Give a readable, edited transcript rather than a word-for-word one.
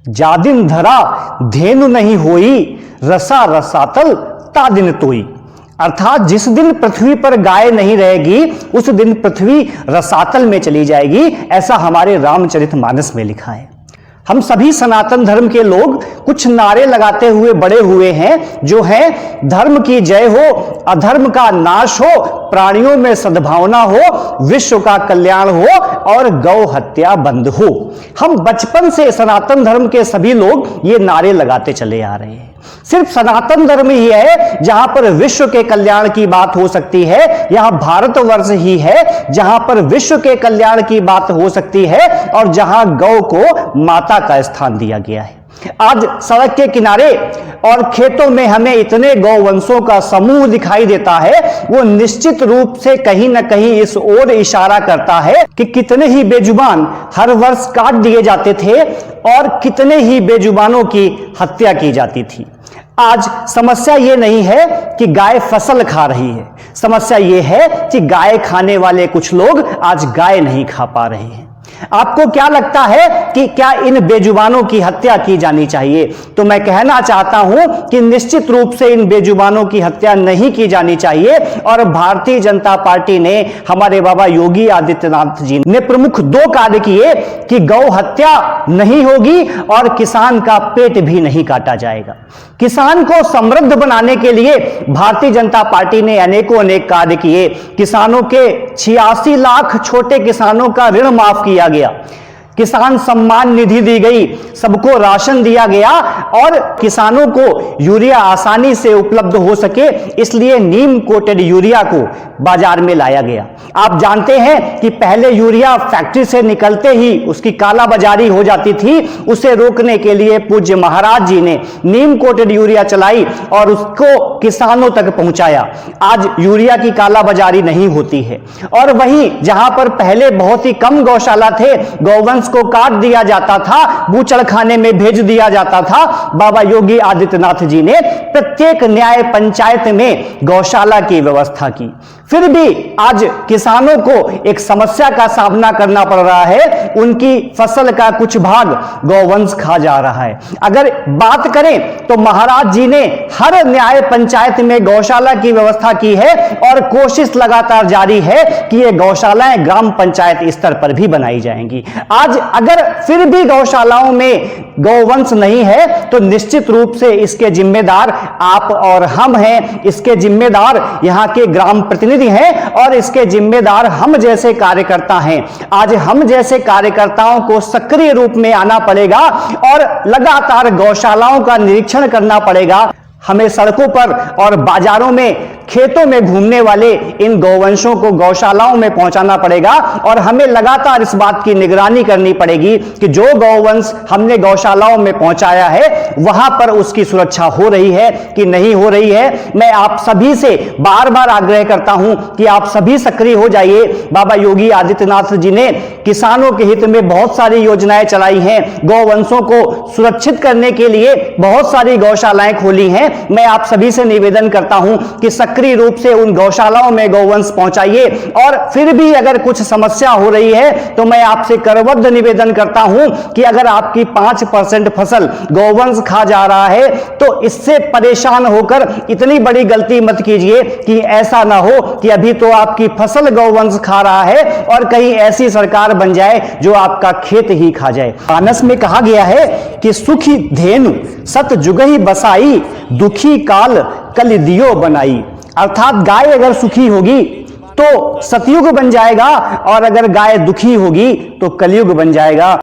जादिन धरा धेनु नहीं होई, रसा रसातल तादिन तोई। अर्थात जिस दिन पृथ्वी पर गाय नहीं रहेगी उस दिन पृथ्वी रसातल में चली जाएगी, ऐसा हमारे रामचरितमानस में लिखा है। हम सभी सनातन धर्म के लोग कुछ नारे लगाते हुए बड़े हुए हैं, जो है धर्म की जय हो, अधर्म का नाश हो, प्राणियों में सद्भावना हो, विश्व का कल्याण हो और गौ हत्या बंद हो। हम बचपन से सनातन धर्म के सभी लोग ये नारे लगाते चले आ रहे हैं। सिर्फ सनातन धर्म ही है जहां पर विश्व के कल्याण की बात हो सकती है, यहां भारतवर्ष ही है जहां पर विश्व के कल्याण की बात हो सकती है और जहां गौ को माता का स्थान दिया गया है। आज सड़क के किनारे और खेतों में हमें इतने गौवंशों का समूह दिखाई देता है, वो निश्चित रूप से कहीं ना कहीं इस ओर इशारा करता है कि कितने ही बेजुबान हर वर्ष काट दिए जाते थे और कितने ही बेजुबानों की हत्या की जाती थी। आज समस्या ये नहीं है कि गाय फसल खा रही है, समस्या ये है कि गाय खाने वाले कुछ लोग आज गाय नहीं खा पा रहे हैं। आपको क्या लगता है कि क्या इन बेजुबानों की हत्या की जानी चाहिए? तो मैं कहना चाहता हूं कि निश्चित रूप से इन बेजुबानों की हत्या नहीं की जानी चाहिए और भारतीय जनता पार्टी ने, हमारे बाबा योगी आदित्यनाथ जी ने प्रमुख 2 कार्य किए कि गौ हत्या नहीं होगी और किसान का पेट भी नहीं काटा जाएगा। किसान को समृद्ध बनाने के लिए भारतीय जनता पार्टी ने अनेक कार्य किए। किसानों के 86 लाख छोटे किसानों का ऋण माफ किया गया, किसान सम्मान निधि दी गई, सबको राशन दिया गया और किसानों को यूरिया आसानी से उपलब्ध हो सके इसलिए नीम कोटेड यूरिया को बाजार में लाया गया। आप जानते हैं कि पहले यूरिया फैक्ट्री से निकलते ही उसकी कालाबाजारी हो जाती थी, उसे रोकने के लिए पूज्य महाराज जी ने नीम कोटेड यूरिया चलाई और उसको किसानों तक पहुंचाया। आज यूरिया की कालाबाजारी नहीं होती है। और वहीं जहां पर पहले बहुत ही कम गौशाला थे, गौवंश को काट दिया जाता था, बूचड़खाने में भेज दिया जाता था, बाबा योगी आदित्यनाथ जी ने प्रत्येक न्याय पंचायत में गौशाला की व्यवस्था की। फिर भी आज किसानों को एक समस्या का सामना करना पड़ रहा है, उनकी फसल का कुछ भाग गौवंश खा जा रहा है। अगर बात करें तो महाराज जी ने हर न्याय पंचायत में गौशाला की व्यवस्था की है और कोशिश लगातार जारी है कि ये गौशालाएं ग्राम पंचायत स्तर पर भी बनाई जाएंगी। आज अगर फिर भी गौशालाओं में गौवंश नहीं है तो निश्चित रूप से इसके जिम्मेदार आप और हम हैं, इसके जिम्मेदार यहां के ग्राम प्रतिनिधि हैं और इसके जिम्मेदार हम जैसे कार्यकर्ता हैं। आज हम जैसे कार्यकर्ताओं को सक्रिय रूप में आना पड़ेगा और लगातार गौशालाओं का निरीक्षण करना पड़ेगा। हमें सड़कों पर और बाजारों में, खेतों में घूमने वाले इन गौवंशों को गौशालाओं में पहुंचाना पड़ेगा और हमें लगातार इस बात की निगरानी करनी पड़ेगी कि जो गौवंश हमने गौशालाओं में पहुंचाया है वहां पर उसकी सुरक्षा हो रही है कि नहीं हो रही है। मैं आप सभी से बार बार आग्रह करता हूं कि आप सभी सक्रिय हो जाइए। बाबा योगी आदित्यनाथ जी ने किसानों के हित में बहुत सारी योजनाएं चलाई हैं, गौवंशों को सुरक्षित करने के लिए बहुत सारी गौशालाएं खोली हैं। मैं आप सभी से निवेदन करता हूं कि सक्रिय रूप से उन गौशालाओं में गौवंश पहुंचाइए और फिर भी अगर कुछ समस्या हो रही है तो मैं आपसे करबद्ध निवेदन करता हूं कि अगर आपकी 5% फसल गौवंश खा जा रहा है तो इससे परेशान होकर इतनी बड़ी गलती मत कीजिए कि ऐसा ना हो कि अभी तो आपकी फसल गौवंश खा रहा है और कहीं ऐसी सरकार बन जाए जो आपका खेत ही खा जाए। मानस में कहा गया है कि सुखी धेनु सत जुगहि बसाई, दुखी काल कलिदियो बनाई। अर्थात गाय अगर सुखी होगी तो सतयुग बन जाएगा और अगर गाय दुखी होगी तो कलयुग बन जाएगा।